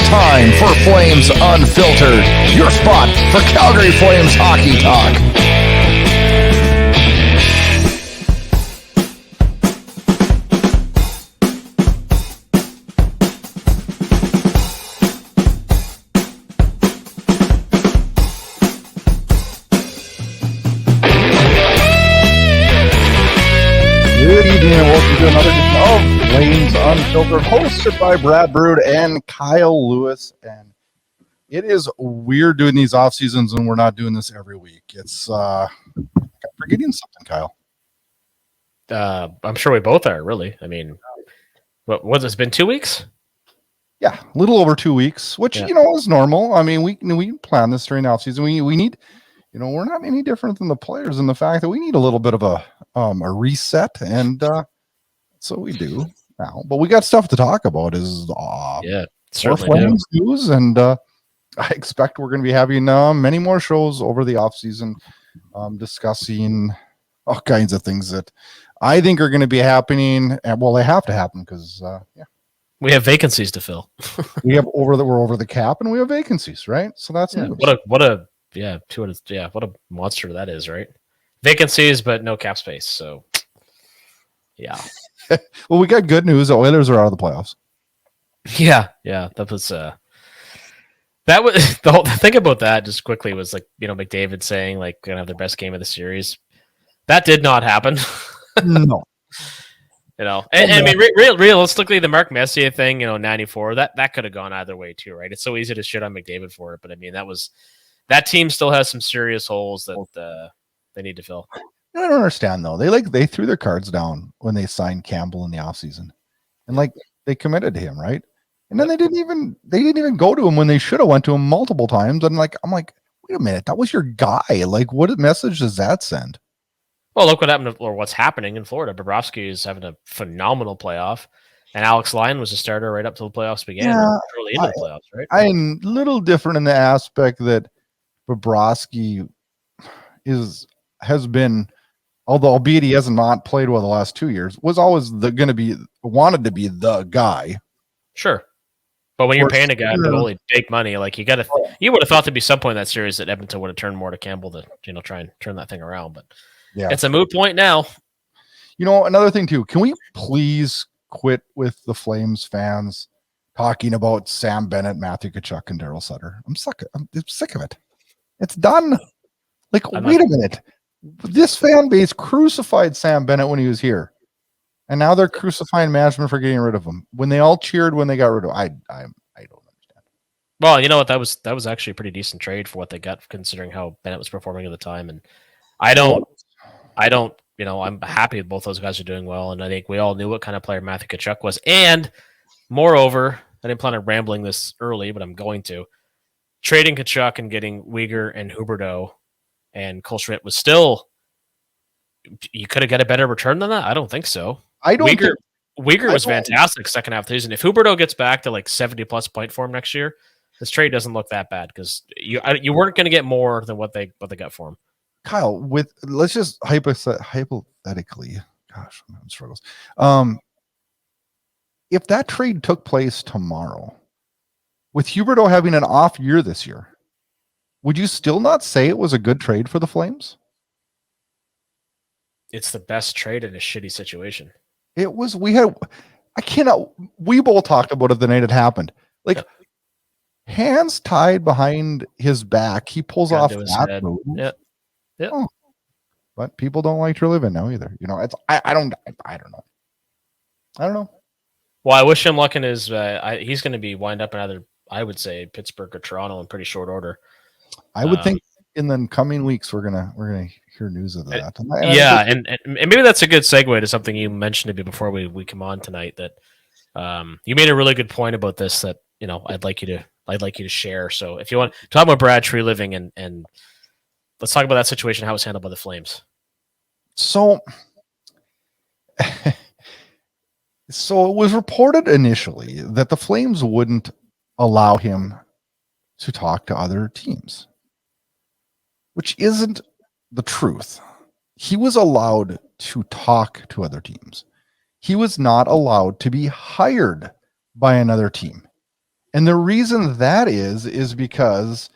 time for Flames Unfiltered, your spot for Calgary Flames hockey talk. Good evening and welcome to another edition of Flames Unfiltered, hosted by Burud and Kyle Lewis. And it is weird doing these off seasons when we're not doing this every week. It's forgetting something, Kyle. I'm sure we both are, really. I mean, what has been 2 weeks? Yeah, a little over 2 weeks, which is normal. I mean, we plan this during the off season. We need, we're not any different than the players in the fact that we need a little bit of a reset, and so we do now. But we got stuff to talk about. Is certainly Flames news, and I expect we're going to be having many more shows over the off season, discussing all kinds of things that I think are going to be happening. And well, they have to happen because we have vacancies to fill. we're over the cap, and we have vacancies, right? So that's news. What a monster that is, right? Vacancies, but no cap space. So, yeah. Well, we got good news. The Oilers are out of the playoffs. Yeah. That was the whole thing about that. Just quickly was like McDavid saying like gonna have their best game of the series. That did not happen. No. I mean, realistically, the Mark Messier thing, 94, that could have gone either way too, right? It's so easy to shit on McDavid for it, but I mean, that team still has some serious holes that they need to fill. I don't understand though. They threw their cards down when they signed Campbell in the offseason. And they committed to him, right? And then they didn't even go to him when they should have went to him multiple times. And I'm like, wait a minute, that was your guy. Like, what message does that send? Well, look what happened or what's happening in Florida. Bobrovsky is having a phenomenal playoff, and Alex Lyon was a starter right up till the playoffs began. Early into the playoffs, right? I'm a little different in the aspect that Bobrovsky has been, although albeit he has not played well the last 2 years, was always wanted to be the guy. Sure. But when you're paying a guy really big money, like you would have thought there'd be some point in that series that Edmonton would have turned more to Campbell to try and turn that thing around. But it's a moot point now. Another thing too, can we please quit with the Flames fans talking about Sam Bennett, Matthew Tkachuk, and Daryl Sutter? I'm sick of it. It's done. Wait a minute. This fan base crucified Sam Bennett when he was here. And now they're crucifying management for getting rid of him. When they all cheered when they got rid of him. I don't understand. Well, you know what? That was actually a pretty decent trade for what they got, considering how Bennett was performing at the time. And I'm happy both those guys are doing well. And I think we all knew what kind of player Matthew Tkachuk was. And moreover, I didn't plan on rambling this early, but I'm going to. Trading Tkachuk and getting Uyghur and Huberdeau and Cole Schmidt was still, you could have got a better return than that? I don't think so. Uyghur was fantastic second half of the season. If Huberdeau gets back to like 70+ point form next year, this trade doesn't look that bad because you weren't going to get more than what they got for him. Kyle, let's just hypothetically, gosh, I'm having struggles. If that trade took place tomorrow, with Huberdeau having an off year this year, would you still not say it was a good trade for the Flames? It's the best trade in a shitty situation. It was. We both talked about it the night it happened. Hands tied behind his back, he pulls off that move. Yeah. Oh. But people don't like Treliving now either. I don't know. Well, I wish him luck in his. He's going to be wind up in either, I would say, Pittsburgh or Toronto in pretty short order. I would think in the coming weeks we're gonna hear news of that. And maybe that's a good segue to something you mentioned to me before we come on tonight. That you made a really good point about this. That I'd like you to share. So if you want to talk about Brad Treliving and let's talk about that situation, how it was handled by the Flames. So it was reported initially that the Flames wouldn't allow him to talk to other teams, which isn't the truth. He was allowed to talk to other teams. He was not allowed to be hired by another team. And the reason that is because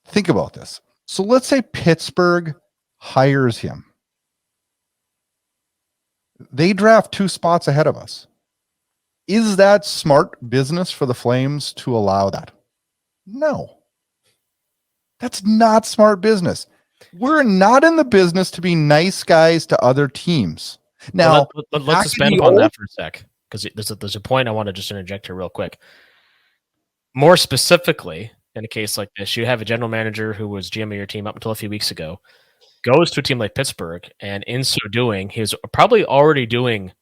think about this. So let's say Pittsburgh hires him. They draft 2 spots ahead of us. Is that smart business for the Flames to allow that? No. That's not smart business. We're not in the business to be nice guys to other teams. Now, let's expand upon that for a sec, because there's a point I want to just interject here real quick. More specifically, in a case like this, you have a general manager who was GM of your team up until a few weeks ago, goes to a team like Pittsburgh, and in so doing, he's probably already doing,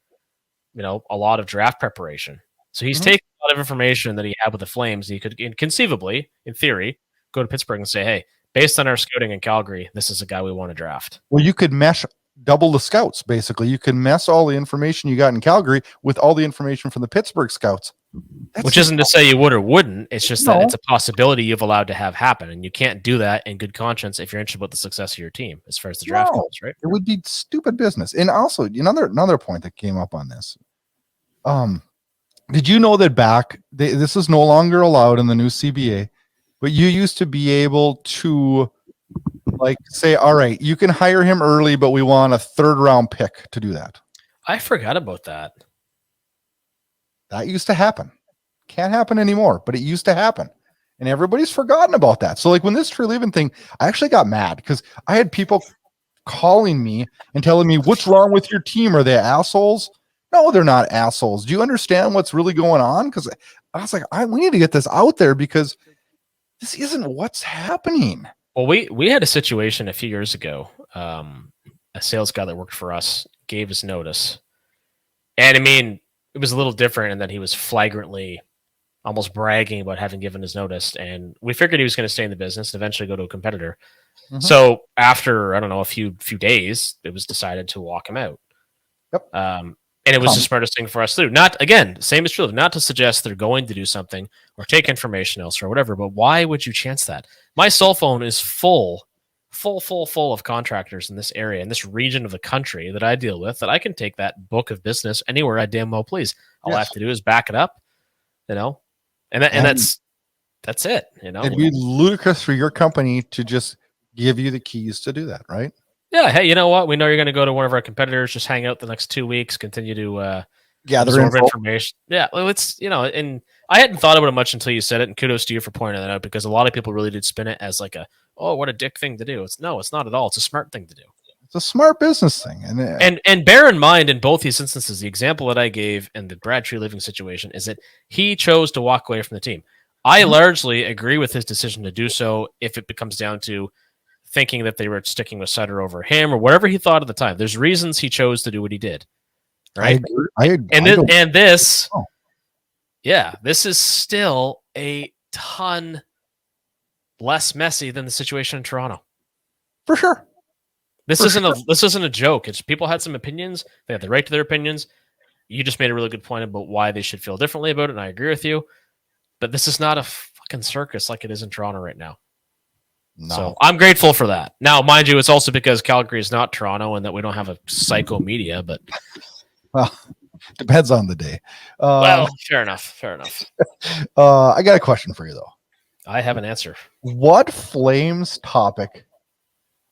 a lot of draft preparation. So he's taking a lot of information that he had with the Flames. He could conceivably, in theory, go to Pittsburgh and say, hey, based on our scouting in Calgary, this is a guy we want to draft. Well, you could mesh double the scouts, basically. You can mess all the information you got in Calgary with all the information from the Pittsburgh scouts. Which isn't to say you would or wouldn't. It's just that it's a possibility you've allowed to have happen, and you can't do that in good conscience if you're interested about the success of your team as far as the draft goes, right? It would be stupid business. And also, another point that came up on this. Did you know that this is no longer allowed in the new CBA, but you used to be able to say, all right, you can hire him early, but we want a 3rd round pick to do that. I forgot about that. That used to happen. Can't happen anymore, but it used to happen. And everybody's forgotten about that. So when this Treliving thing, I actually got mad because I had people calling me and telling me, what's wrong with your team? Are they assholes? No, they're not assholes. Do you understand what's really going on? Because I was like, we need to get this out there because this isn't what's happening. Well, we had a situation a few years ago. A sales guy that worked for us gave us notice. And it was a little different in that he was flagrantly almost bragging about having given his notice. And we figured he was going to stay in the business and eventually go to a competitor. Mm-hmm. So after, I don't know, a few days, it was decided to walk him out. Yep. And it was the smartest thing for us to do. Not, again, same as true, not to suggest they're going to do something or take information else or whatever, but why would you chance that? My cell phone is full of contractors in this area, in this region of the country that I deal with, that I can take that book of business anywhere I damn well please. All I have to do is back it up, and that's it. It'd be ludicrous for your company to just give you the keys to do that, right? Yeah. Hey, you know what? We know you're going to go to one of our competitors. Just hang out the next 2 weeks. Continue to gather information. Yeah. Well, it's and I hadn't thought about it much until you said it, and kudos to you for pointing that out, because a lot of people really did spin it as like what a dick thing to do. It's not at all. It's a smart thing to do. It's a smart business thing. And bear in mind, in both these instances, the example that I gave and the Brad Treliving situation is that he chose to walk away from the team. I largely agree with his decision to do so if it becomes down to thinking that they were sticking with Sutter over him or whatever he thought at the time. There's reasons he chose to do what he did. Right? This is still a ton less messy than the situation in Toronto. For sure. This isn't a joke. It's people had some opinions. They had the right to their opinions. You just made a really good point about why they should feel differently about it, and I agree with you. But this is not a fucking circus like it is in Toronto right now. No. So I'm grateful for that. Now, mind you, it's also because Calgary is not Toronto and that we don't have a psycho media, but well, depends on the day. Fair enough. I got a question for you though. I have an answer. What Flames topic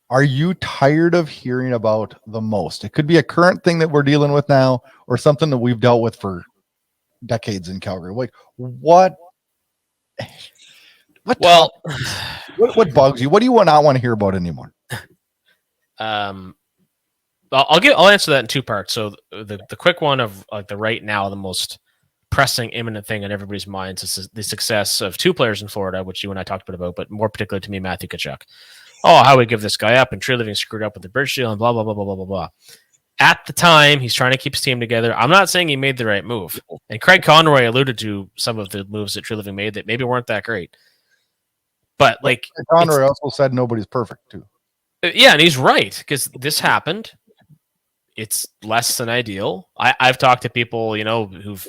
are you tired of hearing about the most? It could be a current thing that we're dealing with now or something that we've dealt with for decades in Calgary. Like what bugs you? What do you not want to hear about anymore? I'll answer that in 2 parts. So the quick one of the right now, the most pressing, imminent thing on everybody's minds is the success of 2 players in Florida, which you and I talked about, but more particularly to me, Matthew Tkachuk. Oh, how we give this guy up, and Treliving screwed up with the bridge deal, and blah, blah, blah, blah, blah, blah, blah. At the time, he's trying to keep his team together. I'm not saying he made the right move. And Craig Conroy alluded to some of the moves that Treliving made that maybe weren't that great. But Conroy also said nobody's perfect too. Yeah, and he's right, because this happened. It's less than ideal. I've talked to people, who've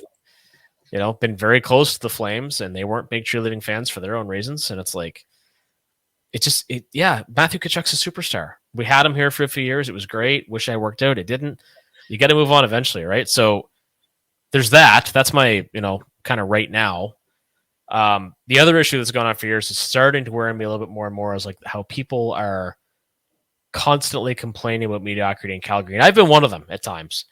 been very close to the Flames, and they weren't big Treliving fans for their own reasons. And it's like, Matthew Tkachuk's a superstar. We had him here for a few years. It was great. Wish I worked out. It didn't. You got to move on eventually, right? So there's that. That's my, kind of right now. The other issue that's gone on for years is starting to worry me a little bit more and more is like how people are constantly complaining about mediocrity in Calgary. And I've been one of them at times.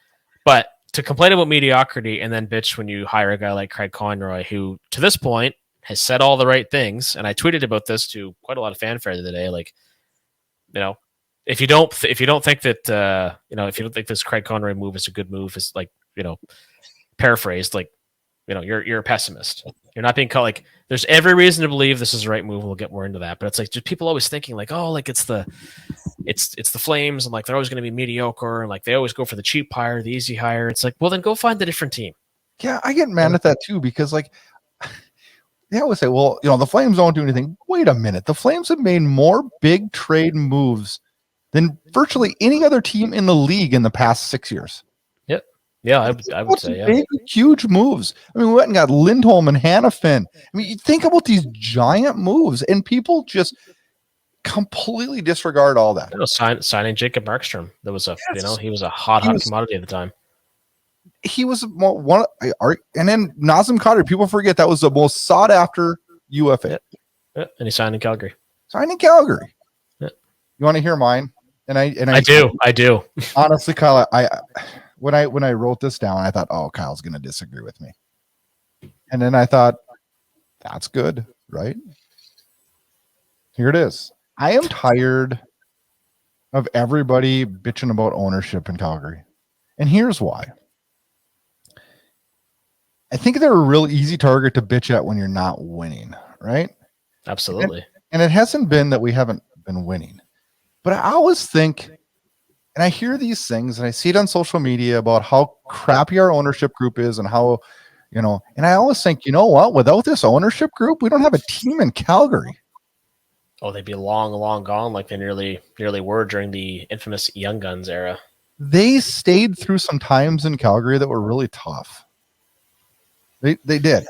But to complain about mediocrity and then bitch when you hire a guy like Craig Conroy, who to this point has said all the right things. And I tweeted about this to quite a lot of fanfare the other day. Like, if you don't think that, if you don't think this Craig Conroy move is a good move, is like, paraphrased, like, you're a pessimist. You're not being called, like, there's every reason to believe this is the right move. We'll get more into that, but it's like just people always thinking like, oh, like it's the Flames, and like they're always going to be mediocre, and like they always go for the cheap hire, the easy hire. It's like, well, then go find a different team. Yeah, I get mad at that too because like they always say, well, the Flames don't do anything. Wait a minute, the Flames have made more big trade moves than virtually any other team in the league in the past 6 years. Yeah, I would say, yeah. Big, huge moves. I mean, we went and got Lindholm and Hannafin. I mean, you think about these giant moves, and people just completely disregard all that. Signing Jacob Markstrom. That was he was a hot commodity at the time. He was one, and then Nazem Kadri. People forget that was the most sought after UFA. Yeah, and he signed in Calgary. Yeah. You want to hear mine? And I do. Honestly, Kyle, when I wrote this down, I thought, oh, Kyle's going to disagree with me. And then I thought, that's good, right? Here it is. I am tired of everybody bitching about ownership in Calgary. And here's why. I think they're a real easy target to bitch at when you're not winning, right? Absolutely. And it hasn't been that we haven't been winning. But I always think, and I hear these things and I see it on social media about how crappy our ownership group is and how, and I always think, you know what? Without this ownership group, we don't have a team in Calgary. Oh, they'd be long, long gone like they nearly were during the infamous Young Guns era. They stayed through some times in Calgary that were really tough. They did.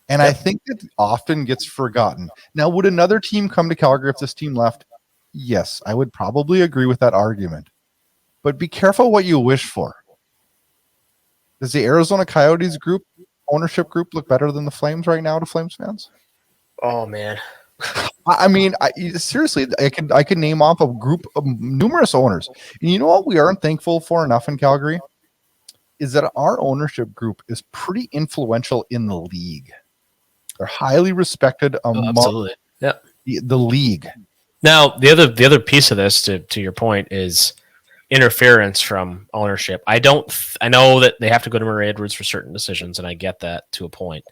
And I think it often gets forgotten. Now, would another team come to Calgary if this team left? Yes, I would probably agree with that argument. But be careful what you wish for. Does the Arizona Coyotes ownership group look better than the Flames right now to Flames fans? Oh, man. I mean, seriously, I could name off a group of numerous owners. And you know what we aren't thankful for enough in Calgary? Is that our ownership group is pretty influential in the league. They're highly respected among the league. Now, the other piece of this, to your point, is interference from ownership. I know that they have to go to Murray Edwards for certain decisions, and I get that to a point.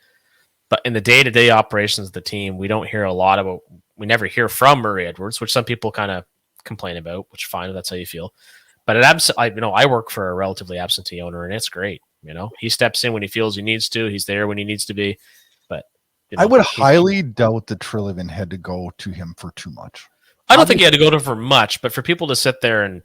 But in the day-to-day operations of the team, we don't hear a lot about. We never hear from Murray Edwards, which some people kind of complain about. Which fine, if that's how you feel. But I work for a relatively absentee owner, and it's great. He steps in when he feels he needs to. He's there when he needs to be. But I would highly doubt that Treliving had to go to him for too much. I don't think he had to go to him for much, but for people to sit there and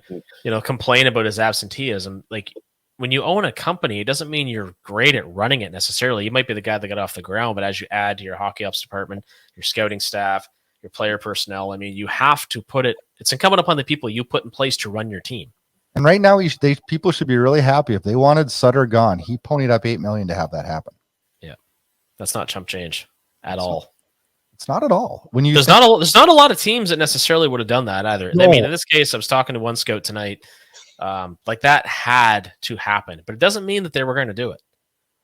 complain about his absenteeism, like when you own a company, it doesn't mean you're great at running it necessarily. You might be the guy that got off the ground, but as you add to your hockey ops department, your scouting staff, your player personnel, I mean, you have to put it. It's incumbent upon the people you put in place to run your team. And right now, people should be really happy. If they wanted Sutter gone, he ponied up $8 million to have that happen. Yeah, that's not chump change at all. It's not at all. There's not a lot of teams that necessarily would have done that either. No. I mean, in this case, I was talking to one scout tonight. Like that had to happen, but it doesn't mean that they were going to do it.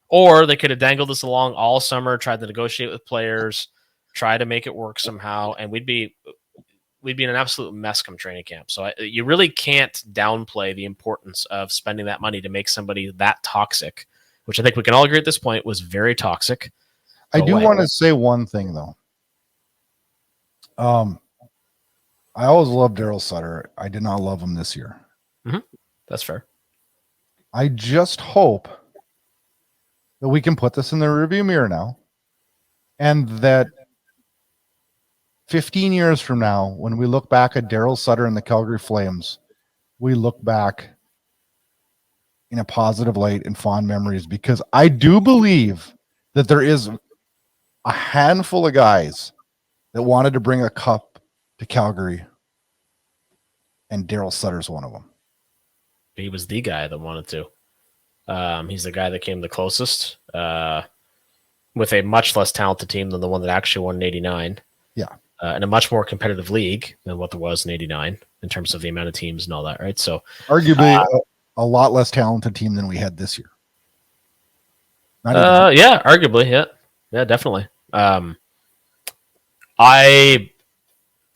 Or they could have dangled this along all summer, tried to negotiate with players, try to make it work somehow, and we'd be in an absolute mess come training camp. So you really can't downplay the importance of spending that money to make somebody that toxic, which I think we can all agree at this point was very toxic. I do want to say one thing though. I always loved Daryl Sutter. I did not love him this year. Mm-hmm. That's fair. I just hope that we can put this in the rearview mirror now, and that 15 years from now, when we look back at Daryl Sutter and the Calgary Flames, we look back in a positive light and fond memories, because I do believe that there is a handful of guys that wanted to bring a cup to Calgary, and Daryl Sutter's one of them. He was the guy that wanted to. He's the guy that came the closest. with a much less talented team than the one that actually won in 89. Yeah. In a much more competitive league than what there was in 89 in terms of the amount of teams and all that, right? So arguably a lot less talented team than we had this year. Yeah, arguably, yeah, definitely. I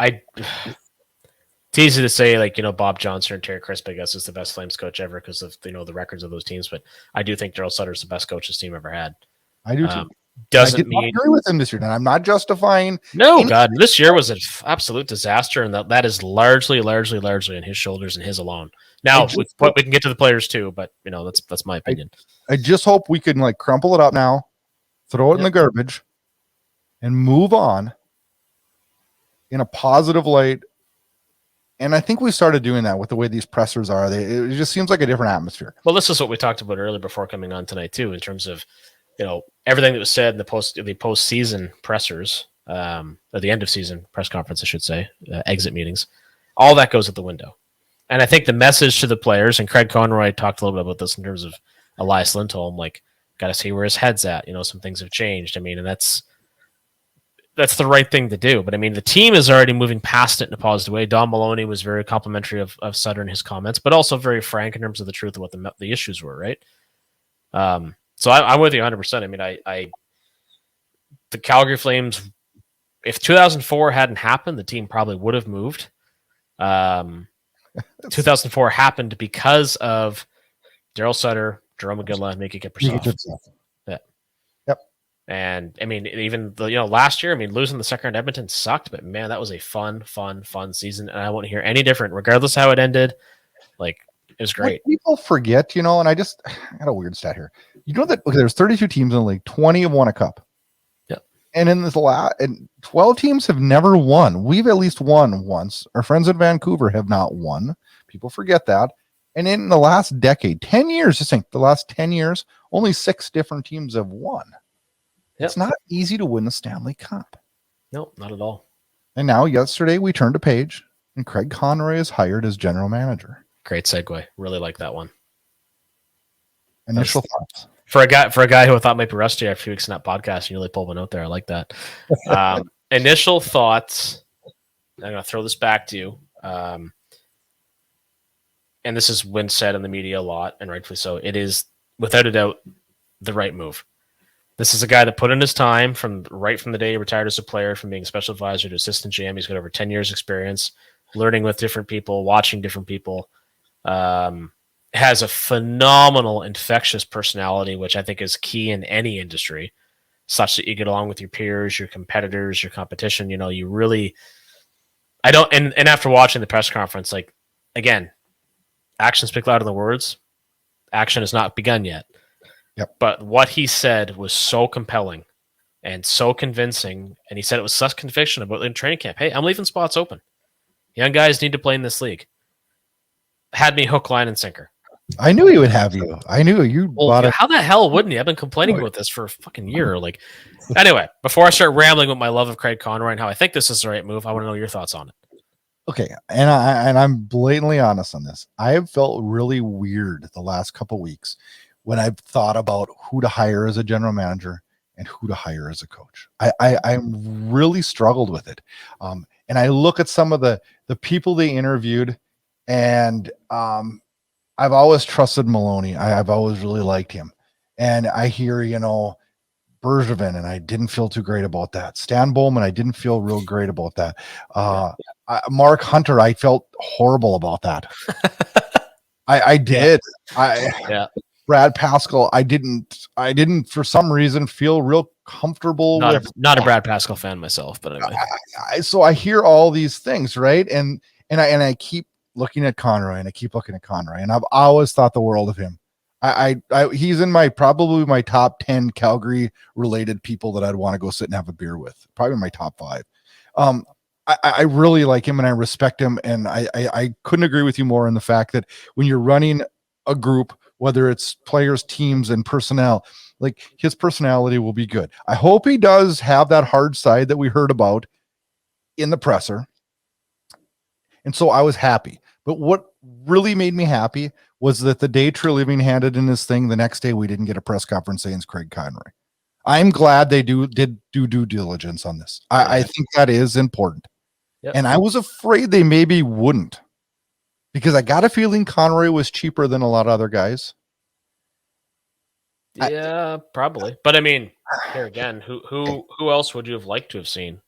it's easy to say, like, Bob Johnson or Terry Crisp, I guess, is the best Flames coach ever because of the records of those teams. But I do think Daryl Sutter's the best coach this team ever had. I do too. Doesn't mean I agree with him this year, and I'm not justifying. No, God, this year was an absolute disaster, and that is largely on his shoulders and his alone. Now we can get to the players too, but that's my opinion. I just hope we can crumple it up now, throw it in the garbage, and move on in a positive light. And I think we started doing that with the way these pressers are. It just seems like a different atmosphere. Well, this is what we talked about earlier before coming on tonight too, in terms of everything that was said in the postseason pressers, or the end of season press conference, I should say, exit meetings. All that goes out the window. And I think the message to the players, and Craig Conroy talked a little bit about this in terms of Elias Lindholm, got to see where his head's at. Some things have changed. I mean, and that's the right thing to do. But I mean, the team is already moving past it in a positive way. Don Maloney was very complimentary of Sutter in his comments, but also very frank in terms of the truth of what the issues were, right? So I'm with you 100%. I mean, the Calgary Flames, if 2004 hadn't happened, the team probably would have moved. 2004 happened because of Daryl Sutter, Jerome McGinley, and Mickey Kiprusoff. Yeah. Yep. And I mean, even last year, I mean, losing the second round Edmonton sucked, but man, that was a fun season, and I won't hear any different, regardless how it ended. It was great. What people forget, and I got a weird stat here. You know that there's 32 teams in the league, 20 have won a cup. Yeah. And in this and 12 teams have never won. We've at least won once. Our friends in Vancouver have not won. People forget that. And in the last decade, 10 years, just think the last 10 years, only 6 different teams have won. Yep. It's not easy to win the Stanley Cup. No, not at all. And now yesterday we turned a page and Craig Conroy is hired as general manager. Great segue. Really like that one. Initial thoughts. For a guy who I thought might be rusty after a few weeks in that podcast, you really pulled one out there. I like that. Initial thoughts. I'm going to throw this back to you. And this has been said in the media a lot, and rightfully so. It is, without a doubt, the right move. This is a guy that put in his time from the day he retired as a player, from being a special advisor to assistant GM. He's got over 10 years experience, learning with different people, watching different people. Has a phenomenal infectious personality, which I think is key in any industry, such that you get along with your peers, your competitors, your competition. You really, and after watching the press conference, again, actions speak louder than words. Action has not begun yet. Yep. But what he said was so compelling and so convincing, and he said it with such conviction about in training camp. Hey, I'm leaving spots open. Young guys need to play in this league. Had me hook, line, and sinker. I knew he would have you. I knew you bought it. How the hell wouldn't he? I've been complaining about this for a fucking year. Anyway, before I start rambling with my love of Craig Conroy and how I think this is the right move, I want to know your thoughts on it. Okay, and I'm blatantly honest on this. I have felt really weird the last couple weeks when I've thought about who to hire as a general manager and who to hire as a coach. I'm really struggled with it. And I look at some of the people they interviewed, and I've always trusted Maloney. I've always really liked him. And I hear, Bergevin, and I didn't feel too great about that. Stan Bowman, I didn't feel real great about that. Mark Hunter, I felt horrible about that. I did. Brad Pascal, I didn't for some reason feel real comfortable with. Not a Brad Pascal fan myself, but anyway. So I hear all these things, right? And I keep looking at Conroy, and I've always thought the world of him. He's in probably my top 10 Calgary related people that I'd want to go sit and have a beer with. Probably my top 5. I really like him and I respect him. And I couldn't agree with you more in the fact that when you're running a group, whether it's players, teams, and personnel, his personality will be good. I hope he does have that hard side that we heard about in the presser. And so I was happy. But what really made me happy was that the day Treliving handed in his thing, the next day we didn't get a press conference saying it's Craig Conroy. I'm glad they did due diligence on this. I think that is important. Yep. And I was afraid they maybe wouldn't, because I got a feeling Conroy was cheaper than a lot of other guys. Yeah, probably. But I mean, here again, who else would you have liked to have seen?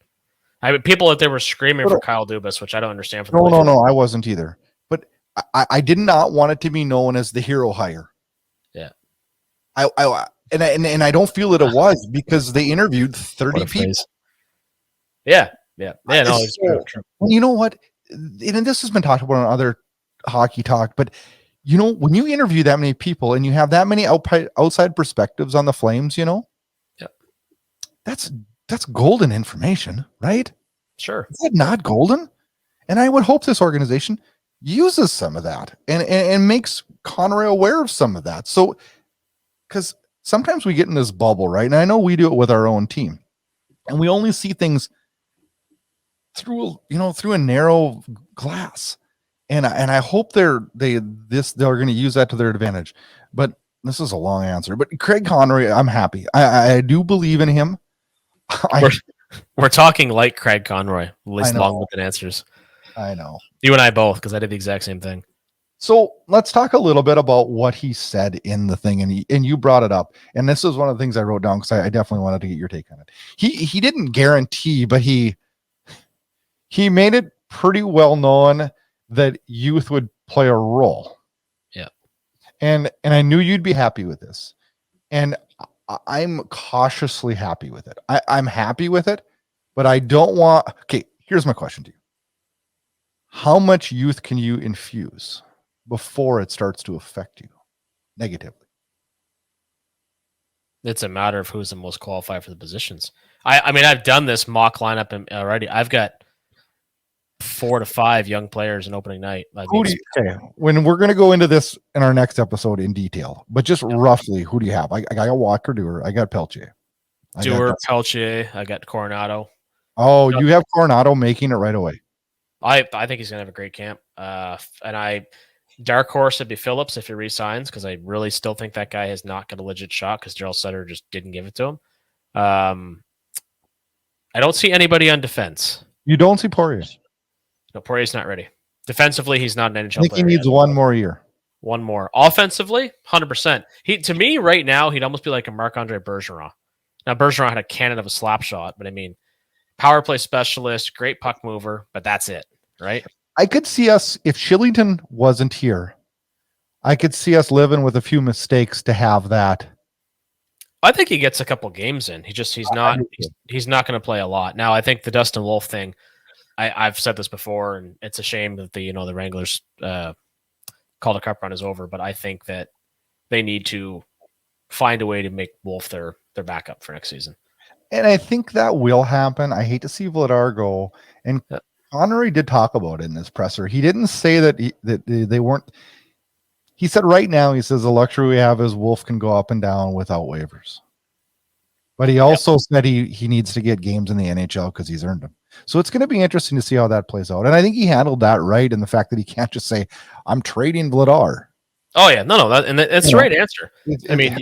I mean, people that they were screaming for Kyle Dubas, which I don't understand. No, I wasn't either. But I did not want it to be known as the hero hire. Yeah. And I don't feel that it was, because they interviewed 30 people. Yeah. No, it's true. You know what? And this has been talked about on other hockey talk, but you know, when you interview that many people and you have that many outside perspectives on the Flames, you know, that's golden information, right? Sure. Is that not golden? And I would hope this organization uses some of that and makes Conroy aware of some of that. So, because sometimes we get in this bubble, right? And I know we do it with our own team, and we only see things through a narrow glass. And I hope they're going to use that to their advantage. But this is a long answer. But Craig Conroy, I'm happy. I do believe in him. We're talking like Craig Conroy, at least long-winded answers. I know. You and I both, because I did the exact same thing. So let's talk a little bit about what he said in the thing. And you brought it up. And this is one of the things I wrote down, because I definitely wanted to get your take on it. He didn't guarantee, but he made it pretty well known that youth would play a role. Yeah. And I knew you'd be happy with this. And I'm cautiously happy with it. I'm happy with it, but I don't want... Okay, here's my question to you. How much youth can you infuse before it starts to affect you negatively? It's a matter of who's the most qualified for the positions. I mean, I've done this mock lineup already. I've got 4 to 5 young players in opening night. Okay, when we're going to go into this in our next episode in detail, but just roughly, who do you have? I got Walker, Dewar, I got Pelche. Pelche, I got Coronado. Oh, you have Coronado making it right away. I think he's going to have a great camp. And dark horse would be Phillips if he resigns, because I really still think that guy has not got a legit shot, because Darryl Sutter just didn't give it to him. I don't see anybody on defense. You don't see Poirier? No, Poirier's not ready. Defensively, he's not an NHL player. I think he needs one more year. One more. Offensively, 100%. To me, right now, he'd almost be like a Marc-Andre Bergeron. Now, Bergeron had a cannon of a slap shot, but I mean, power play specialist, great puck mover, but that's it, right? I could see us, if Shillington wasn't here, I could see us living with a few mistakes to have that. I think he gets a couple games in. He's not going to play a lot. Now, I think the Dustin Wolf thing, I've said this before, and it's a shame that the Wranglers Calder Cup run is over, but I think that they need to find a way to make Wolf their backup for next season. And I think that will happen. I hate to see Vladar go. And Conroy did talk about it in his presser. He didn't say that they weren't. He said right now, he says the luxury we have is Wolf can go up and down without waivers. But he also said he needs to get games in the NHL because he's earned them. So it's going to be interesting to see how that plays out. And I think he handled that right in the fact that he can't just say, I'm trading Vladar. Oh, yeah. No, that's the right answer. I mean,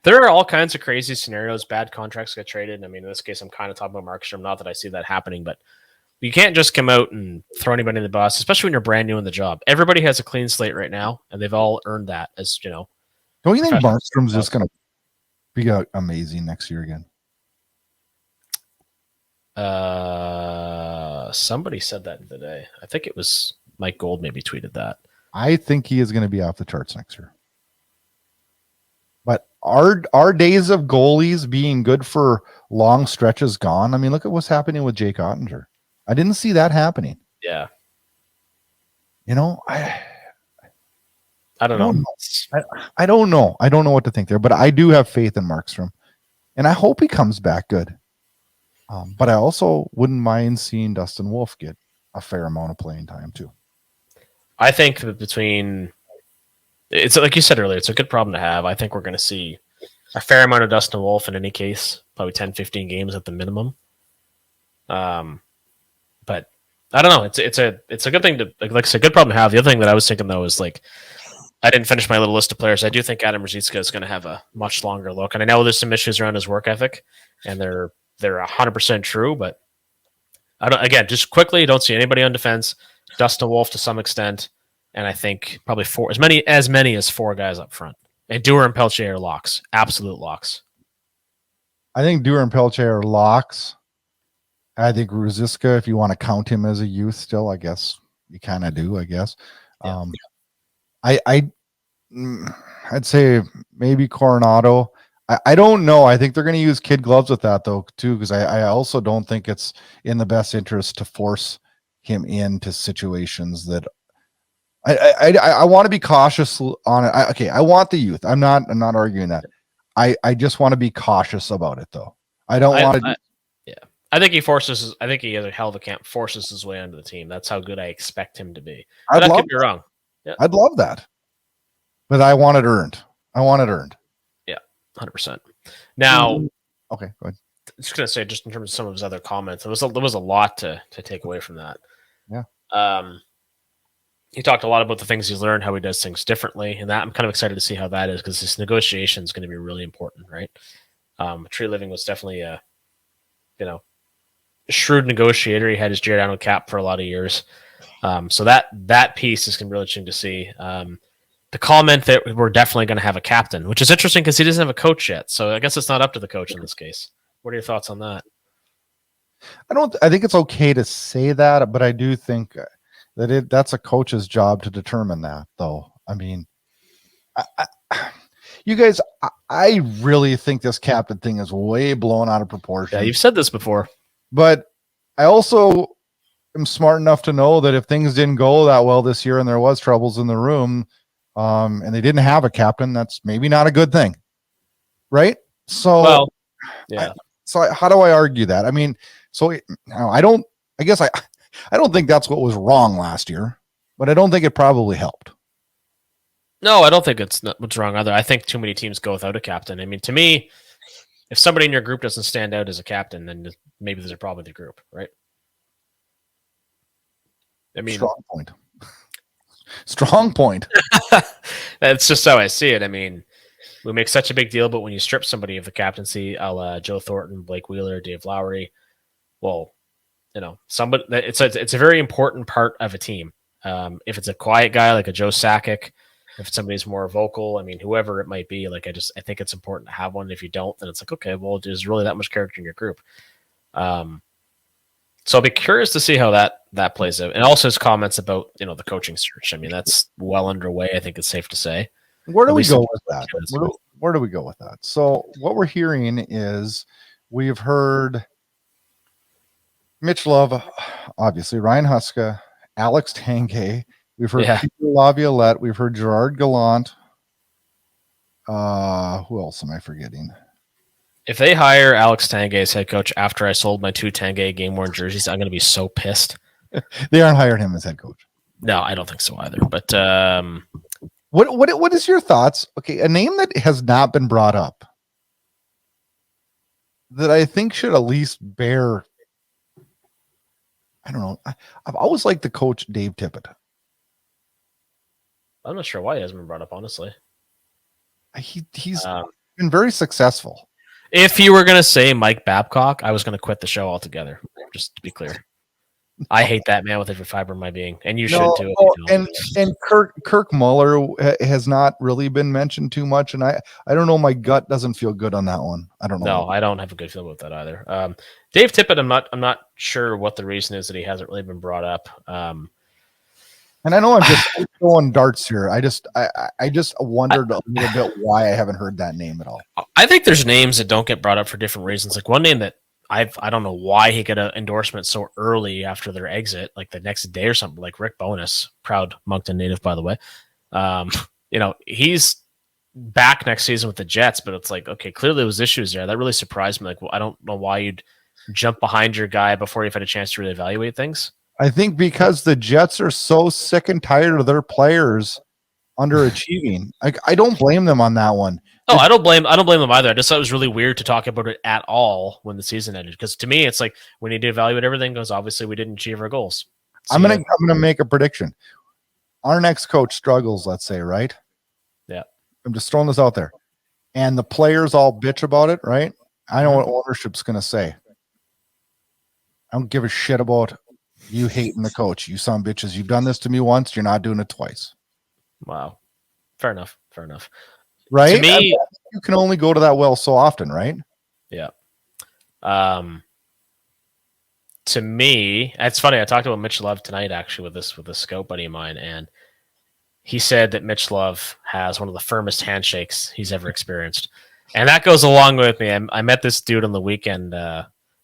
there are all kinds of crazy scenarios. Bad contracts get traded. I mean, in this case, I'm kind of talking about Markstrom. Not that I see that happening, but you can't just come out and throw anybody in the bus, especially when you're brand new in the job. Everybody has a clean slate right now, and they've all earned that as, Don't you think Markstrom's just going to be amazing next year again? Somebody said that today. I think it was Mike Gold maybe tweeted that. I think he is going to be off the charts next year. But our days of goalies being good for long stretches gone. I mean, look at what's happening with Jake Ottinger. I didn't see that happening. Yeah. I don't know. I don't know. I don't know what to think there, but I do have faith in Markstrom, and I hope he comes back good. But I also wouldn't mind seeing Dustin Wolf get a fair amount of playing time too. I think that it's like you said earlier, it's a good problem to have. I think we're going to see a fair amount of Dustin Wolf in any case, probably 10, 15 games at the minimum. But I don't know. It's a good thing to like. It's a good problem to have. The other thing that I was thinking though is like I didn't finish my little list of players. I do think Adam Ruzicka is going to have a much longer look, and I know there's some issues around his work ethic, and they're 100% true. But just quickly, don't see anybody on defense. Dustin Wolf to some extent, and I think probably as many as 4 guys up front. And Dewar and Pelche are locks, absolute locks. I think Dewar and Pelche are locks. I think Ruzicka, if you want to count him as a youth still, I guess you kind of do, I guess. Yeah. I'd say maybe Coronado. I don't know. I think they're going to use kid gloves with that though, too, because I also don't think it's in the best interest to force him into situations that I want to be cautious on it. I want the youth. I'm not arguing that. I just want to be cautious about it though. I don't want to. I think he as a hell of a camp forces his way onto the team. That's how good I expect him to be. That could be wrong. Yeah. I'd love that. But I want it earned. Yeah, 100%. Now, okay, go ahead. I'm just gonna say, just in terms of some of his other comments, there was a lot to take away from that. Yeah. He talked a lot about the things he's learned, how he does things differently, and that I'm kind of excited to see how that is because this negotiation is going to be really important, right? Treliving was definitely a shrewd negotiator. He had his Jared Allen cap for a lot of years, so that piece is going to be really interesting to see. The comment that we're definitely going to have a captain, which is interesting because he doesn't have a coach yet. So I guess it's not up to the coach in this case. What are your thoughts on that? I think it's okay to say that, but I do think that that's a coach's job to determine that, though. I mean, you guys, I really think this captain thing is way blown out of proportion. Yeah, you've said this before. But I also am smart enough to know that if things didn't go that well this year and there was troubles in the room, and they didn't have a captain, that's maybe not a good thing, right? So, so how do I argue that? I mean, I don't think that's what was wrong last year, but I don't think it probably helped. No, I don't think it's what's wrong either. I think too many teams go without a captain. I mean, to me, if somebody in your group doesn't stand out as a captain, then maybe there's a problem with the group, right? I mean, strong point. That's just how I see it. I mean, we make such a big deal, but when you strip somebody of the captaincy, a la Joe Thornton, Blake Wheeler, Dave Lowry, well, somebody it's a very important part of a team. If it's a quiet guy like a Joe Sakic, if somebody's more vocal, I mean, whoever it might be, like I think it's important to have one. If you don't, then it's like, okay, well, there's really that much character in your group. So I'll be curious to see how that plays out. And also his comments about, the coaching search. I mean, that's well underway. I think it's safe to say. Where do we go with that? Where do we go with that? So what we're hearing is we've heard Mitch Love, obviously, Ryan Huska, Alex Tanguay. We've heard Peter Laviolette. We've heard Gerard Gallant. Who else am I forgetting? If they hire Alex Tanguay as head coach after I sold my 2 Tanguay game-worn jerseys, I'm going to be so pissed. They aren't hiring him as head coach. No, I don't think so either. But what is your thoughts? Okay, a name that has not been brought up that I think should at least bear. I don't know. I've always liked the coach Dave Tippett. I'm not sure why he hasn't been brought up, honestly. He's been very successful. If you were going to say Mike Babcock, I was going to quit the show altogether, just to be clear. I hate that man with every fiber of my being, and you should too. And Kirk Muller has not really been mentioned too much, and I don't know. My gut doesn't feel good on that one. I don't know. No, I don't have a good feeling about that either. Dave Tippett, I'm not sure what the reason is that he hasn't really been brought up. And I know I'm just throwing darts here. I just wondered a little bit why I haven't heard that name at all. I think there's names that don't get brought up for different reasons. Like one name that I don't know why he got an endorsement so early after their exit, like the next day or something, like Rick Bowness, proud Moncton native, by the way. He's back next season with the Jets, but it's like, okay, clearly there was issues there. That really surprised me. Like, well, I don't know why you'd jump behind your guy before you've had a chance to really evaluate things. I think because the Jets are so sick and tired of their players underachieving. I don't blame them on that one. Oh, I don't blame them either. I just thought it was really weird to talk about it at all when the season ended. Because to me, it's like we need to evaluate everything. Because obviously we didn't achieve our goals. I'm gonna make a prediction. Our next coach struggles, let's say, right? I'm just throwing this out there. And the players all bitch about it, right? I know what ownership's going to say. I don't give a shit about you hating the coach. You son of bitches. You've done this to me once. You're not doing it twice. Wow. Fair enough. Right? To me, you can only go to that well so often, right? Yeah. To me, it's funny. I talked about Mitch Love tonight, actually, with a scout buddy of mine, and he said that Mitch Love has one of the firmest handshakes he's ever experienced, and that goes a long way with me. I met this dude on the weekend.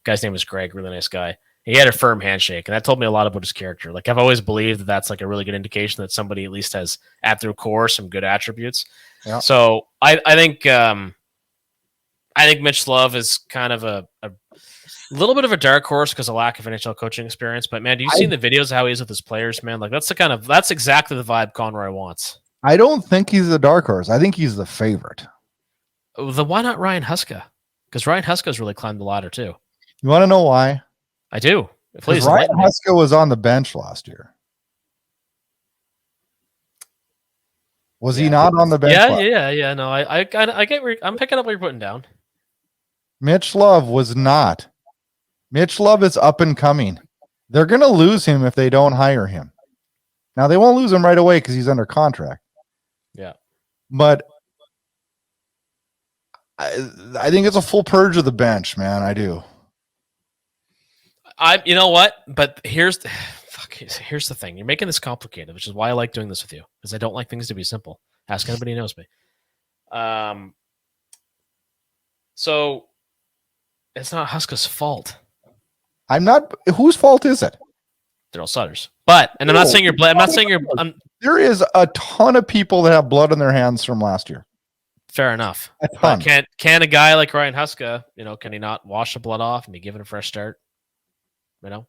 Guy's name was Greg, really nice guy. He had a firm handshake, and that told me a lot about his character. Like, I've always believed that that's like a really good indication that somebody at least has at their core some good attributes. Yeah. So I think Mitch Love is kind of a little bit of a dark horse because of lack of NHL coaching experience. But man, do you seen the videos of how he is with his players, man? Like, that's exactly the vibe Conroy wants. I don't think he's a dark horse. I think he's the favorite. Why not Ryan Huska? Because Ryan Huska's really climbed the ladder too. You want to know why? I do. Please, Ryan Huska was on the bench last year. Was he not on the bench? Yeah. No, I get where I'm picking up what you're putting down. Mitch Love was not. Mitch Love is up and coming. They're going to lose him if they don't hire him. Now, they won't lose him right away because he's under contract. Yeah. But I think it's a full purge of the bench, man. I do. You know what? But here's the thing. You're making this complicated, which is why I like doing this with you, because I don't like things to be simple. Ask anybody who knows me. So it's not Huska's fault. I'm not. Whose fault is it? Daryl Sutter's. But, and I'm not saying you're. I'm not saying you're. There is a ton of people that have blood on their hands from last year. Fair enough. A ton. But can a guy like Ryan Huska, can he not wash the blood off and be given a fresh start? I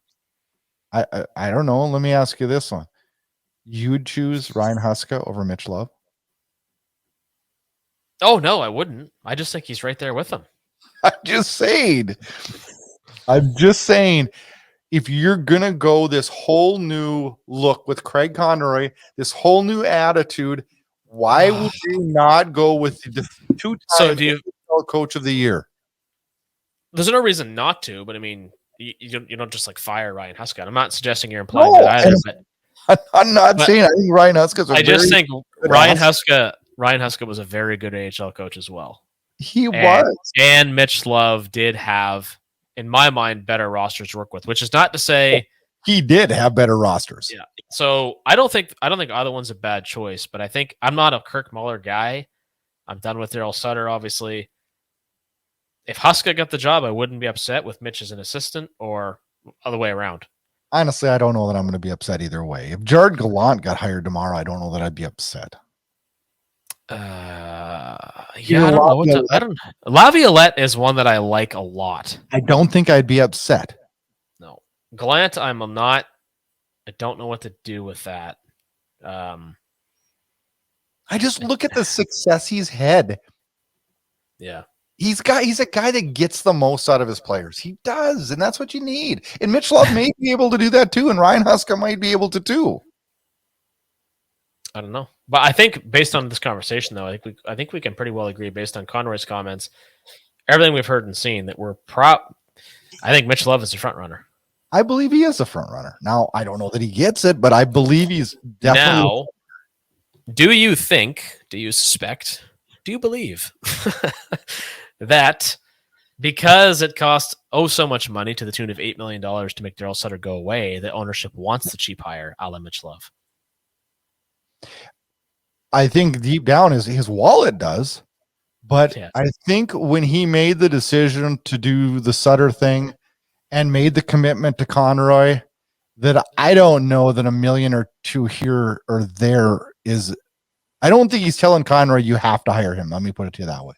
don't know. Let me ask you this one. You'd choose Ryan Huska over Mitch Love? Oh, no, I wouldn't. I just think he's right there with him. I'm just saying, if you're going to go this whole new look with Craig Conroy, this whole new attitude, why would you not go with the two-time coach of the year? There's no reason not to, but I mean, you don't just like fire Ryan Huska. I'm not suggesting you're implying that either. But I'm not saying I think Ryan Huska's I just think Ryan Huska was a very good AHL coach as well. He was. And Mitch Love did have, in my mind, better rosters to work with, which is not to say he did have better rosters. Yeah. So I don't think either one's a bad choice, but I think I'm not a Kirk Muller guy. I'm done with Daryl Sutter, obviously. If Huska got the job, I wouldn't be upset with Mitch as an assistant or other way around. Honestly, I don't know that I'm going to be upset either way. If Jared Gallant got hired tomorrow, I don't know that I'd be upset. I don't know. Laviolette is one that I like a lot. I don't think I'd be upset. No. Gallant, I don't know what to do with that. I just look at the success he's had. Yeah. He's a guy that gets the most out of his players. He does, and that's what you need. And Mitch Love may be able to do that too, and Ryan Huska might be able to too. I don't know, but I think based on this conversation, though, I think we can pretty well agree based on Conroy's comments, everything we've heard and seen that I think Mitch Love is the front runner. I believe he is a front runner. Now, I don't know that he gets it, but I believe he's definitely. Now, do you suspect? Do you believe that because it cost so much money to the tune of $8 million to make Daryl Sutter go away, that ownership wants the cheap hire a la Mitch Love? I think deep down his wallet does, but yeah. I think when he made the decision to do the Sutter thing and made the commitment to Conroy, that I don't know that $1 million or $2 million here or there is. I don't think he's telling Conroy you have to hire him. Let me put it to you that way.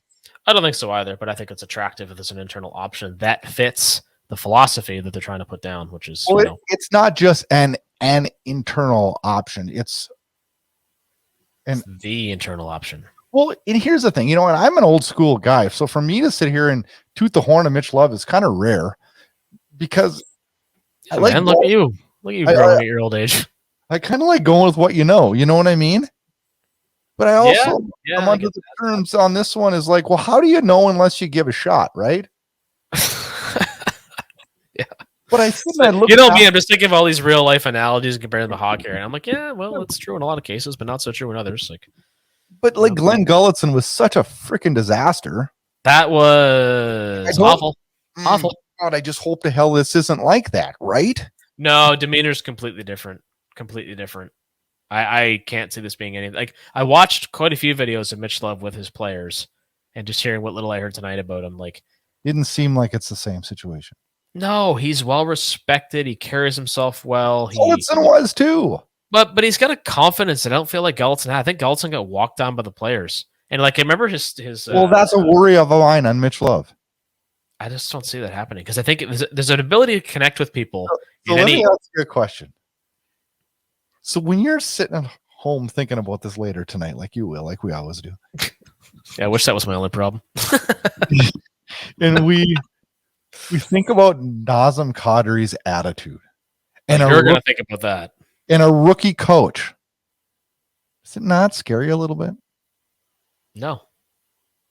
I don't think so either, but I think it's attractive if there's an internal option that fits the philosophy that they're trying to put down, which is it's not just an internal option. It's the internal option. Well, and here's the thing, and I'm an old school guy, so for me to sit here and toot the horn of Mitch Love is kind of rare because look at you growing at your old age. I kind of like going with what you know. You know what I mean? But I also, Yeah, I'm I under get the terms on this one is like, well, how do you know unless you give a shot, right? Yeah. But I think So, I look you know at me, I'm just thinking of all these real life analogies compared to the hockey, and I'm like, yeah, well, it's true in a lot of cases, but not so true in others. Like, but like Glenn Gulletson was such a freaking disaster. that I was don't, awful. Awful. God, I just hope to hell this isn't like that, right? No, demeanor's completely different. Completely different. I can't see this being anything. Like, I watched quite a few videos of Mitch Love with his players, and just hearing what little I heard tonight about him, like, Didn't seem like it's the same situation. no, he's well respected. He carries himself well. Gulletson was too. But he's got a confidence. I don't feel like Gulletson had. I think Gulletson got walked down by the players, and like I remember his. Well, that's a worry of a line on Mitch Love. I just don't see that happening because I think there's an ability to connect with people. So let me ask you a question. So when you're sitting at home thinking about this later tonight, like you will, like we always do. Yeah, I wish that was my only problem. And we think about Nazem Kadri's attitude. And you're going to think about that. And a rookie coach. Does it not scare you a little bit? No.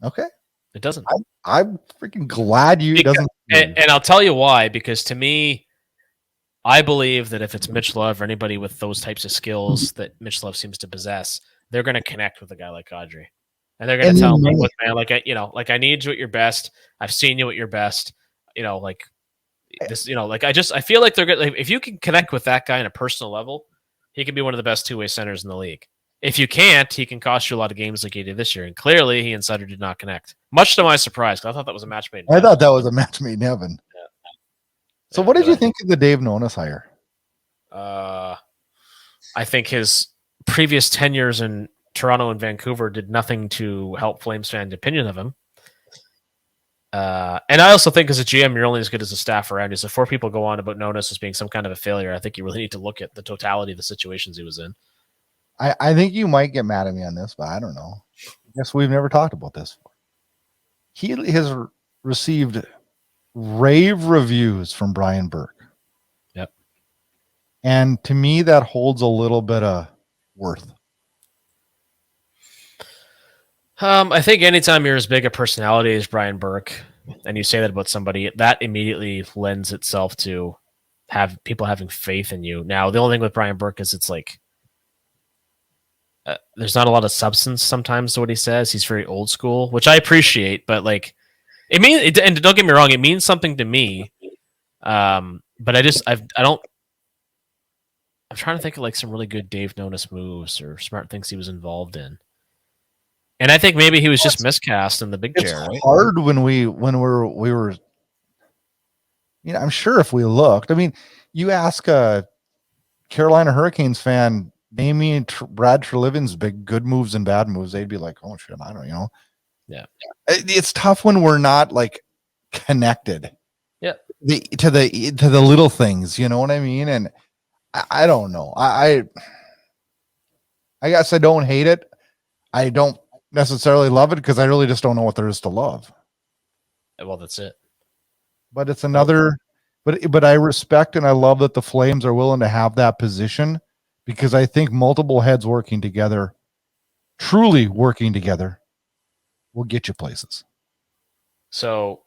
Okay. It doesn't. I'm freaking glad you doesn't. And I'll tell you why, because to me, I believe that if it's Mitch Love or anybody with those types of skills that Mitch Love seems to possess, they're going to connect with a guy like Kadri. And they're going to tell him, like, look, man, like I need you at your best. I've seen you at your best. Like this, I feel like they're good. Like, if you can connect with that guy on a personal level, he can be one of the best two-way centers in the league. If you can't, he can cost you a lot of games like he did this year. And clearly, he and Sutter did not connect. Much to my surprise, I thought that was a match made in heaven. I thought that was a match made in heaven. Yeah. So, what did you think of the Dave Nonis hire? I think his previous tenures in Toronto and Vancouver did nothing to help Flames fans' opinion of him. And I also think as a GM, you're only as good as the staff around you. So, before people go on about Nonis as being some kind of a failure, I think you really need to look at the totality of the situations he was in. I think you might get mad at me on this, but I don't know. I guess we've never talked about this. He has received rave reviews from Brian Burke. Yep. And to me, that holds a little bit of worth. I think anytime you're as big a personality as Brian Burke, and you say that about somebody, that immediately lends itself to have people having faith in you. Now, the only thing with Brian Burke is it's like, there's not a lot of substance sometimes to what he says. He's very old school, which I appreciate, but like, and don't get me wrong, it means something to me. But I'm trying to think of like some really good Dave Nonis moves or smart things he was involved in. And I think maybe he was just miscast in the big chair. Right? Hard when we were, I'm sure if we looked, I mean, you ask a Carolina Hurricanes fan, name me Brad Treliving's big good moves and bad moves, they'd be like, oh shit, I don't know. Yeah. It's tough when we're not like connected. Yeah. To the little things, you know what I mean? And I don't know. I guess I don't hate it. I don't necessarily love it because I really just don't know what there is to love. Well, that's it. But it's another, but I respect and I love that the Flames are willing to have that position. Because I think multiple heads working together, truly working together, will get you places. So,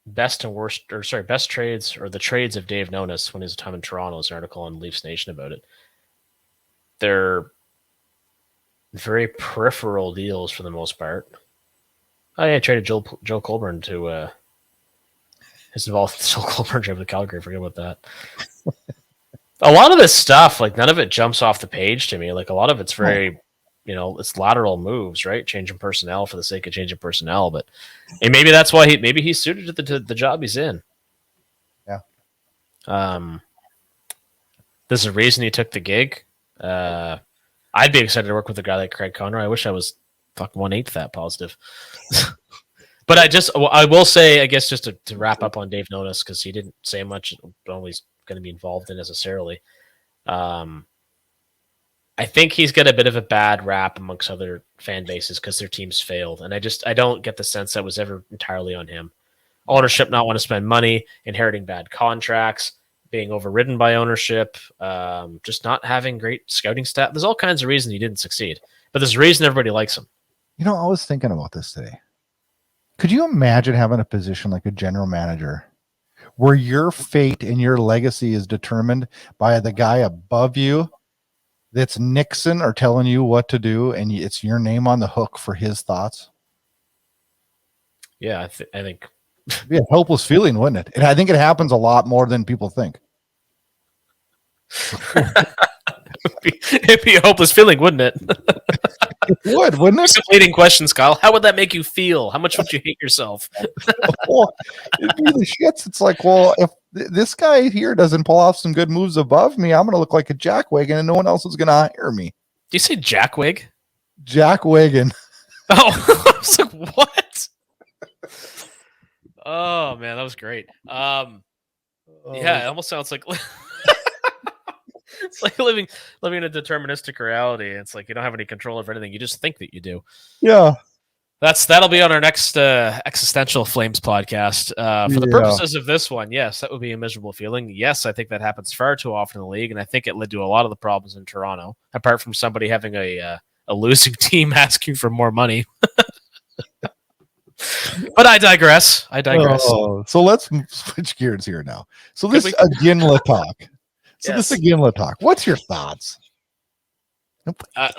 best trades or the trades of Dave Nonis when he was time in Toronto is an article on Leafs Nation about it. They're very peripheral deals for the most part. Oh yeah, I traded Joe Colburn to his involved with Joe Colburn trade with Calgary. Forget about that. A lot of this stuff, like none of it jumps off the page to me. Like a lot of it's very, it's lateral moves, right? Changing personnel for the sake of changing personnel. And maybe that's why he's suited to the job he's in. Yeah. There's a reason he took the gig. I'd be excited to work with a guy like Craig Conroy. I wish I was 1/8 that positive. But I will say, I guess, just to wrap up on Dave Nonis, because he didn't say much, don't he's going to be involved in necessarily. I think he's got a bit of a bad rap amongst other fan bases because their teams failed. And I don't get the sense that was ever entirely on him. Ownership not want to spend money, inheriting bad contracts, being overridden by ownership, just not having great scouting staff. There's all kinds of reasons he didn't succeed. but there's a reason everybody likes him. You know, I was thinking about this today. Could you imagine having a position like a general manager where your fate and your legacy is determined by the guy above you that's Nixon or telling you what to do, and it's your name on the hook for his thoughts? Yeah, I think It'd be a helpless feeling, wouldn't it? And I think it happens a lot more than people think. it'd be a hopeless feeling, wouldn't it? It would, wouldn't it? Some leading questions, Kyle. How would that make you feel? How much would you hate yourself? Well, it'd be the shits. It's like, well, if this guy here doesn't pull off some good moves above me, I'm going to look like a jackwagon and no one else is going to hire me. Do you say jackwig? Jackwagon. Oh, I was like, what? Oh, man, that was great. Yeah, it almost sounds like... It's like living in a deterministic reality. It's like you don't have any control over anything. You just think that you do. Yeah. That'll be on our next Existential Flames podcast. For the purposes of this one, yes, that would be a miserable feeling. Yes, I think that happens far too often in the league, and I think it led to a lot of the problems in Toronto, apart from somebody having a losing team asking for more money. But I digress. Oh, so let's switch gears here now. So this Aginla talk. So yes. This Aginla talk. What's your thoughts?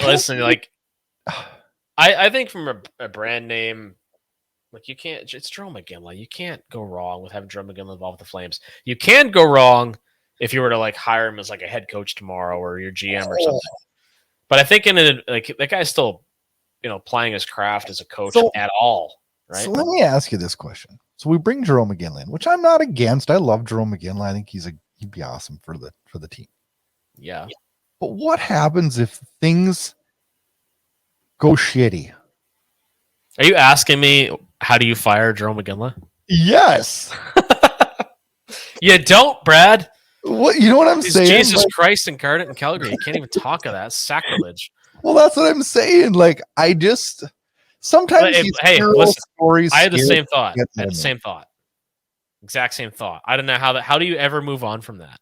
Listen, like, I think from a brand name, like you can't. It's Jerome McGinley. You can't go wrong with having Jerome McGinley involved with the Flames. You can go wrong if you were to like hire him as like a head coach tomorrow or your GM or something. But I think like that guy's still, playing his craft as a coach at all. Right. So let me ask you this question. So we bring Jerome McGinley in, which I'm not against. I love Jerome McGinley. I think he'd be awesome for the team. Yeah. But what happens if things go shitty? Are you asking me how do you fire Jerome McGinley? Yes. You don't, Brad. What you know what I'm saying? Jesus Christ incarnate in Calgary. You can't even talk of that. It's sacrilege. Well, that's what I'm saying. Like I just sometimes listen, stories. I had the same thought. Exact same thought. I don't know how do you ever move on from that?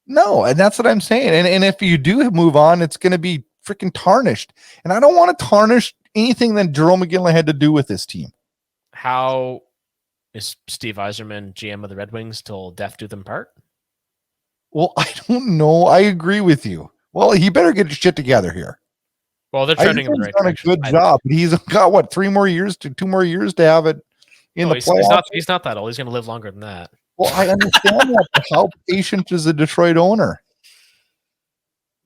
No, and that's what I'm saying. And if you do move on, it's going to be freaking tarnished. And I don't want to tarnish anything that Jerome McGinley had to do with this team. How is Steve Yzerman GM of the Red Wings till death do them part? Well, I don't know. I agree with you. Well, he better get his shit together here. Well, they're trending in the right direction. He's done a good job. But he's got what, 2 more years to have it in the playoffs. He's not that old. He's going to live longer than that. Well, I understand that. But how patient is a Detroit owner?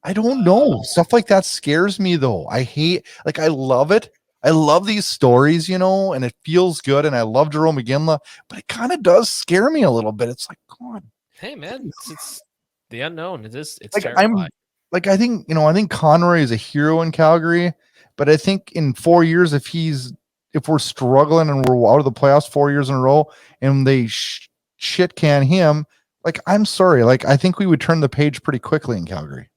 I don't know. Stuff like that scares me, though. I love it. I love these stories, and it feels good. And I love Jerome McGinley, but it kind of does scare me a little bit. It's like, God. Hey, man, it's the unknown. It's like terrifying. I think Conroy is a hero in Calgary, but I think in 4 years, if we're struggling and we're out of the playoffs 4 years in a row and they shit can him, like, I'm sorry. Like, I think we would turn the page pretty quickly in Calgary.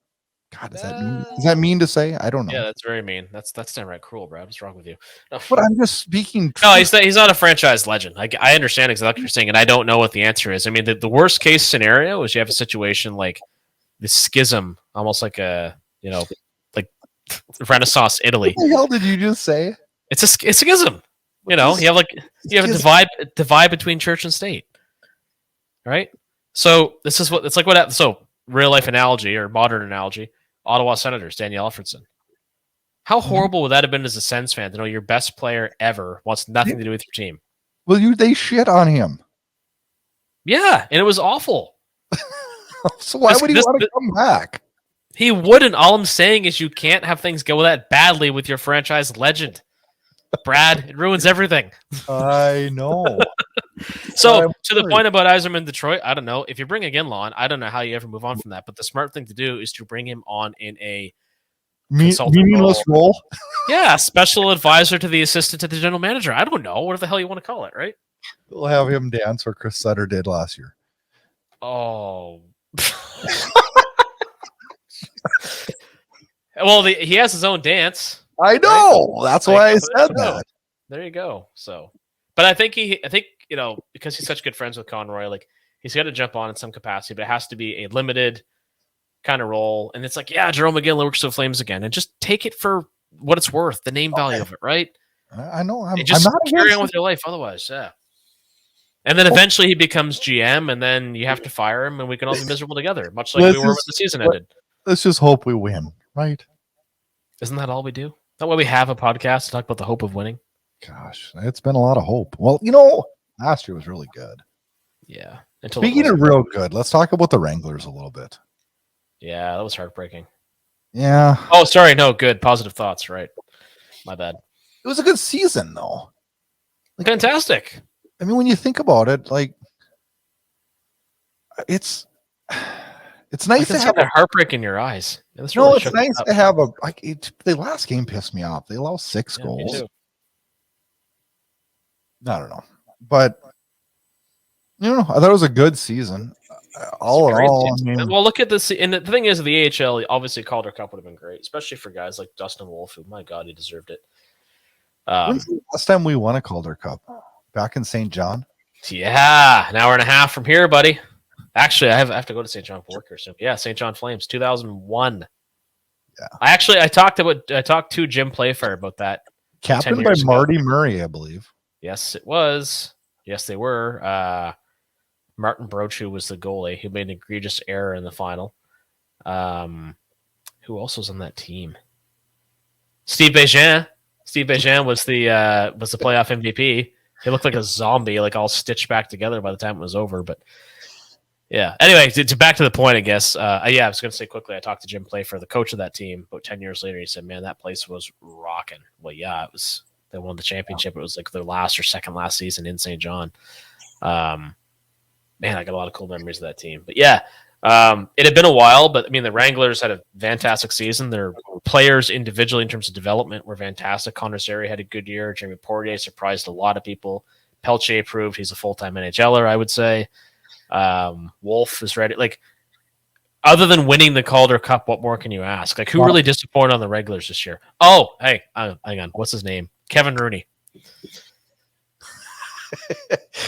God, is that mean to say? I don't know. Yeah, that's very mean. That's downright cruel, Brad. What's wrong with you? No. But I'm just speaking. No, he's not a franchise legend. I understand exactly what you're saying, and I don't know what the answer is. I mean, the worst case scenario is you have a situation like the schism, almost like like Renaissance Italy. What the hell did you just say? It's a schism. You have a divide between church and state, right? So this is what it's like. What happened? So real life analogy or modern analogy: Ottawa Senators, Daniel Alfredson. How horrible would that have been as a Sens fan to know your best player ever wants nothing to do with your team? Well, they shit on him. Yeah, and it was awful. So why would he want to come back? He wouldn't. All I'm saying is you can't have things go that badly with your franchise legend. Brad, it ruins everything. I know. So, to the point about Yzerman Detroit, I don't know. If you bring Aginla on, I don't know how you ever move on from that. But the smart thing to do is to bring him on in a meaningless role. Yeah, special advisor to the assistant to the general manager. I don't know. What the hell you want to call it, right? We'll have him dance where Chris Sutter did last year. Oh. Well, he has his own dance. I know. Right? That's why I said that. There you go. So, but I think because he's such good friends with Conroy, like he's got to jump on in some capacity, but it has to be a limited kind of role. And it's like, yeah, Jerome McGinley works for the Flames again, and just take it for what it's worth, the name value of it, right? I know. I'm just not carry against on with your life otherwise, yeah. And then eventually he becomes GM, and then you have to fire him, and we can all be miserable together, much like we were when the season ended. Let's just hope we win, right? Isn't that all we do? That why we have a podcast to talk about the hope of winning? Gosh, it's been a lot of hope. Well, last year was really good. Yeah. Speaking of real good, let's talk about the Wranglers a little bit. Yeah, that was heartbreaking. Yeah. Oh, sorry. No, good. Positive thoughts, right? My bad. It was a good season, though. Fantastic. I mean, when you think about it, like, it's nice to have a heartbreak in your eyes. It's nice to have the last game pissed me off. They lost 6 goals. I don't know, but I thought it was a good season. All in all, well, look at this. And the thing is, the AHL, obviously, Calder Cup would have been great, especially for guys like Dustin Wolf, who, my God, he deserved it. When's the last time we won a Calder Cup? Back in St. John? Yeah, an hour and a half from here, buddy. Actually, I have to go to St. John for work here soon. Yeah, St. John Flames, 2001. Yeah, I talked to Jim Playfair about that. Captained by Marty Murray, I believe. Yes, it was. Yes, they were. Martin Brochu was the goalie who made an egregious error in the final. Who else was on that team? Steve Bégin. Steve Bégin was the playoff MVP. He looked like a zombie, like all stitched back together by the time it was over. But yeah. Anyway, to back to the point, I guess. I was going to say quickly. I talked to Jim Playfair, the coach of that team, about 10 years later. He said, "Man, that place was rocking." Well, yeah, it was. They won the championship. It was like their last or second last season in St. John. Man, I got a lot of cool memories of that team. But yeah, it had been a while. But I mean, the Wranglers had a fantastic season. Their players individually in terms of development were fantastic. Connor Zary had a good year. Jeremy Poirier surprised a lot of people. Pelche proved he's a full-time NHLer, I would say. Wolf is ready. Like, other than winning the Calder Cup, what more can you ask? Like, who really disappointed on the Regulars this year? Oh, hey, hang on. What's his name? Kevin Rooney.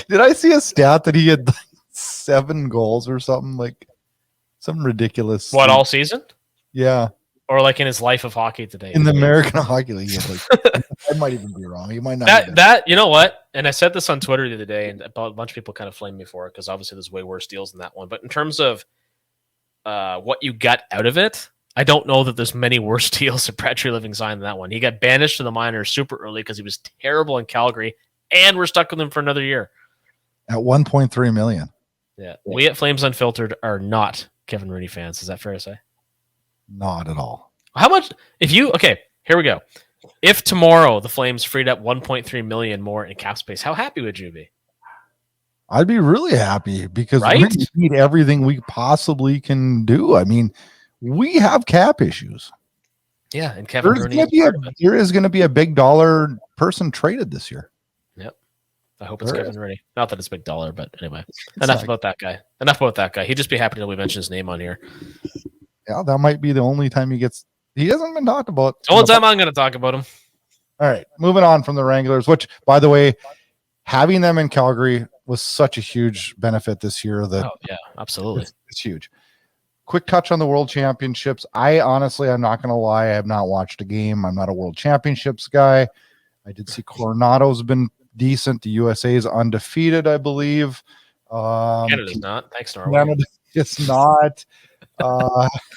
Did I see a stat that he had 7 goals or something? Like, some ridiculous. What, all season? Yeah. Or like in his life of hockey today. In the American Hockey League. I might even be wrong. He might not. That you know what? And I said this on Twitter the other day, and a bunch of people kind of flamed me for it because obviously there's way worse deals than that one. But in terms of what you got out of it, I don't know that there's many worse deals that Brad Treliving signed than that one. He got banished to the minors super early because he was terrible in Calgary, and we're stuck with him for another year. At $1.3 million. Yeah. We at Flames Unfiltered are not Kevin Rooney fans. Is that fair to say? Not at all. How much? Okay, here we go. If tomorrow the Flames freed up $1.3 million more in cap space, how happy would you be? I'd be really happy because we need everything we possibly can do. I mean, we have cap issues. Yeah, and Kevin Rooney there is going to be a big dollar person traded this year. Yep. I hope it's Kevin Rooney. Not that it's big dollar, but anyway. Enough about that guy. He'd just be happy to we mention his name on here. Yeah, that might be the only time he hasn't been talked about. The only time I'm going to talk about him. All right, moving on from the Wranglers, which, by the way, having them in Calgary was such a huge benefit this year. That absolutely. It's huge. Quick touch on the World Championships. I'm not going to lie. I have not watched a game. I'm not a World Championships guy. I did see Coronado's been decent. The USA is undefeated, I believe. Canada's not. Thanks, Norway. Canada is not.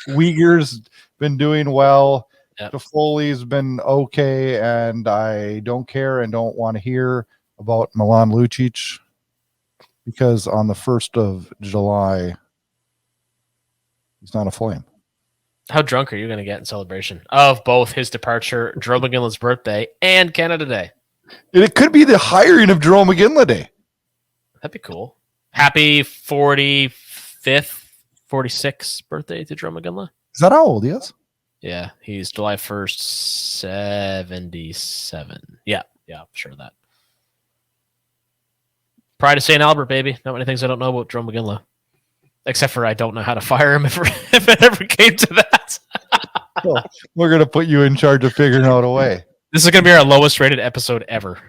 Uyghur's been doing well. Yep. Toffoli's been okay, and I don't care and don't want to hear about Milan Lucic because on the 1st of July, he's not a Flame. How drunk are you going to get in celebration of both his departure, Jerome McGinley's birthday, and Canada Day? And it could be the hiring of Jerome McGinley Day. That'd be cool. Happy 45th, 46th birthday to Jerome McGinley. Is that how old he is? Yeah, he's July 1st, 77. Yeah, I'm sure of that. Pride of St. Albert, baby. Not many things I don't know about Jerome McGinley. Except for I don't know how to fire him if it ever came to that. Well, we're going to put you in charge of figuring out a way. This is going to be our lowest rated episode ever.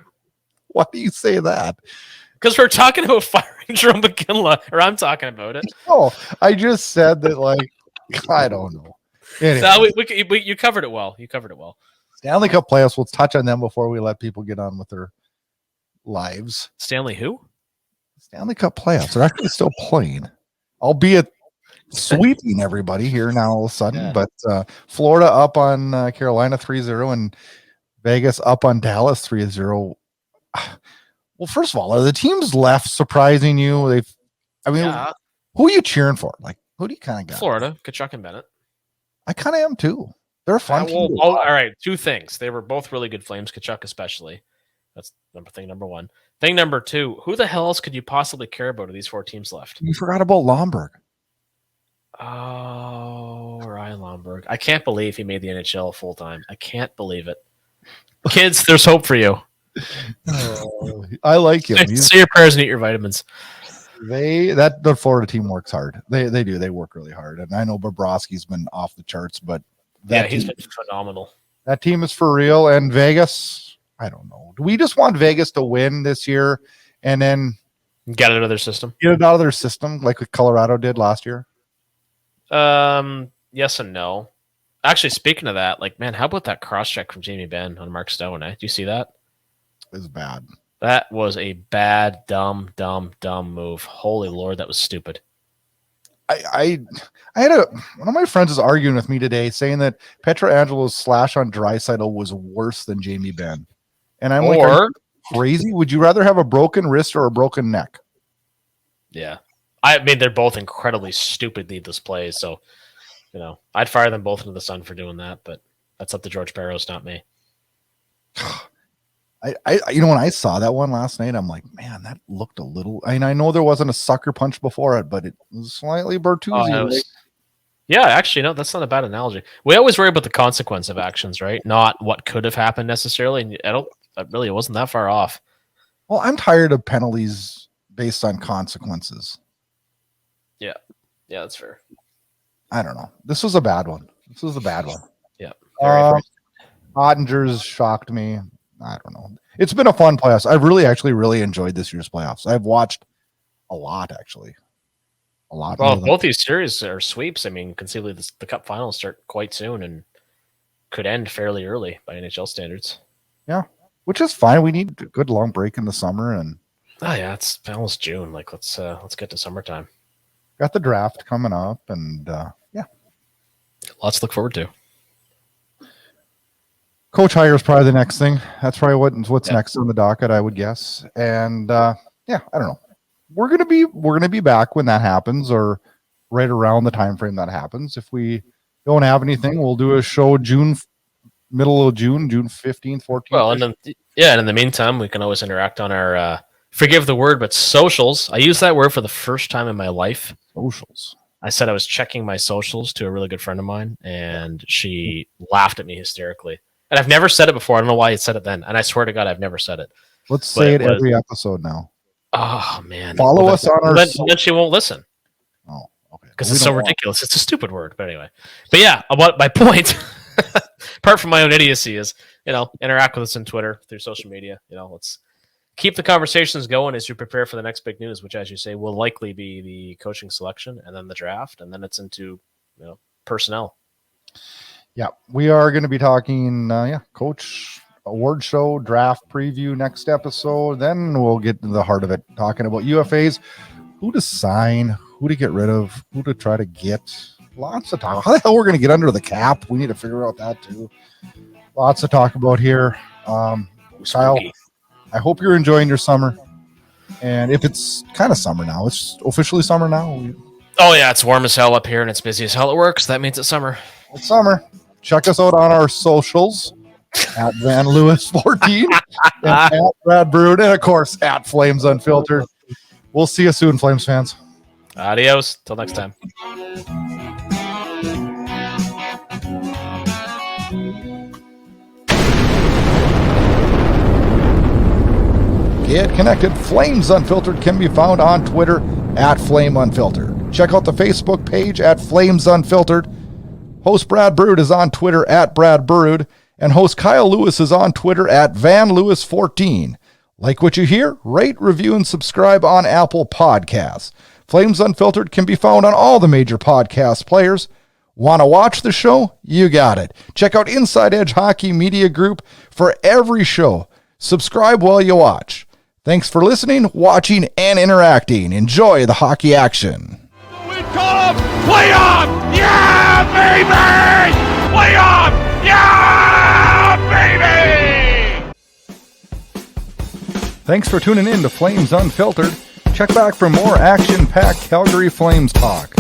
Why do you say that? Because we're talking about firing Jerome McGinley, or I'm talking about it. No, I just said that, like, I don't know. Anyway. No, you covered it well. Stanley Cup playoffs. Let's touch on them before we let people get on with their lives. Stanley who? Stanley Cup playoffs. They're actually still playing, albeit sweeping everybody here now all of a sudden. Yeah. But Florida up on Carolina 3-0 and Vegas up on Dallas 3-0. Well, first of all, are the teams left surprising you? Who are you cheering for? Like, who do you kind of got? Florida, Kachuk and Bennett. I kind of am too. They're a fun team. All right, two things. They were both really good Flames, Kachuk especially. That's thing number one. Thing number two, who the hell else could you possibly care about of these 4 teams left? You forgot about Lomberg. Oh, Ryan Lomberg. I can't believe he made the NHL full time. I can't believe it. Kids, there's hope for you. I like him. Say your prayers and eat your vitamins. The Florida team works hard. They do. They work really hard. And I know Bobrovsky's been off the charts, but he's been phenomenal. That team is for real. And Vegas, I don't know. Do we just want Vegas to win this year and then get it out of their system? Get it out of their system like what Colorado did last year? Yes and no. Actually, speaking of that, how about that cross-check from Jamie Benn on Mark Stone? Do you see that? It was bad. That was a bad, dumb move. Holy Lord, that was stupid. I had one of my friends is arguing with me today saying that Petroangelo's slash on Draisaitl was worse than Jamie Benn. And I'm like, are you crazy? Would you rather have a broken wrist or a broken neck? Yeah. I mean, they're both incredibly stupid needless plays, so I'd fire them both into the sun for doing that, but that's up to George Barrows, not me. When I saw that one last night, I'm like, man, that looked a little. I know there wasn't a sucker punch before it, but it was slightly Bertuzzi. Yeah, actually, no, that's not a bad analogy. We always worry about the consequence of actions, right? Not what could have happened necessarily. And it wasn't that far off. Well, I'm tired of penalties based on consequences. Yeah, that's fair. I don't know. This was a bad one. Yeah. Ottinger's shocked me. I don't know. It's been a fun playoffs. I've really enjoyed this year's playoffs. I've watched a lot, actually. A lot. Well, both these series are sweeps. I mean, conceivably the Cup finals start quite soon and could end fairly early by NHL standards. Yeah, which is fine. We need a good long break in the summer, and it's almost June. Let's get to summertime. Got the draft coming up, and lots to look forward to. Coach hire is probably the next thing. That's probably what's next on the docket, I would guess. And I don't know. We're gonna be back when that happens, or right around the time frame that happens. If we don't have anything, we'll do a show middle of June 15th, 14th. Well, and in the meantime, we can always interact on our forgive the word, but socials. I used that word for the first time in my life. Socials. I said I was checking my socials to a really good friend of mine, and she laughed at me hysterically. And I've never said it before. I don't know why you said it then. And I swear to God, I've never said it. Let's say it every episode now. Oh, man. Follow us on our... Then she won't listen. Oh, okay. Because it's so ridiculous. It's a stupid word. But anyway. But yeah, my point, apart from my own idiocy, is, interact with us on Twitter, through social media. Let's keep the conversations going as you prepare for the next big news, which, as you say, will likely be the coaching selection and then the draft. And then it's into, personnel. Yeah, we are going to be talking, coach award show, draft preview next episode. Then we'll get to the heart of it, talking about UFAs, who to sign, who to get rid of, who to try to get. Lots of talk. How the hell we're going to get under the cap? We need to figure out that too. Lots to talk about here. Kyle, I hope you're enjoying your summer. And if it's kind of summer now, it's officially summer now. Oh, yeah, it's warm as hell up here and it's busy as hell at work, so that means it's summer. It's summer. Check us out on our socials at Van Lewis 14 and at Brad Burud, and of course at Flames Unfiltered. We'll see you soon, Flames fans. Adios. Till next time. Get connected. Flames Unfiltered can be found on Twitter at Flame Unfiltered. Check out the Facebook page at Flames Unfiltered. Host Brad Burud is on Twitter at Brad Burud, and host Kyle Lewis is on Twitter at VanLewis14. Like what you hear? Rate, review, and subscribe on Apple Podcasts. Flames Unfiltered can be found on all the major podcast players. Want to watch the show? You got it. Check out Inside Edge Hockey Media Group for every show. Subscribe while you watch. Thanks for listening, watching, and interacting. Enjoy the hockey action. We call them playoff! Yeah, baby! Playoff! Yeah, baby! Thanks for tuning in to Flames Unfiltered. Check back for more action-packed Calgary Flames talk.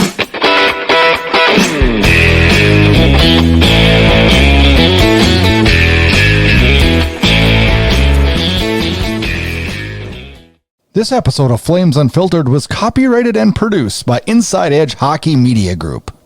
This episode of Flames Unfiltered was copyrighted and produced by Inside Edge Hockey Media Group.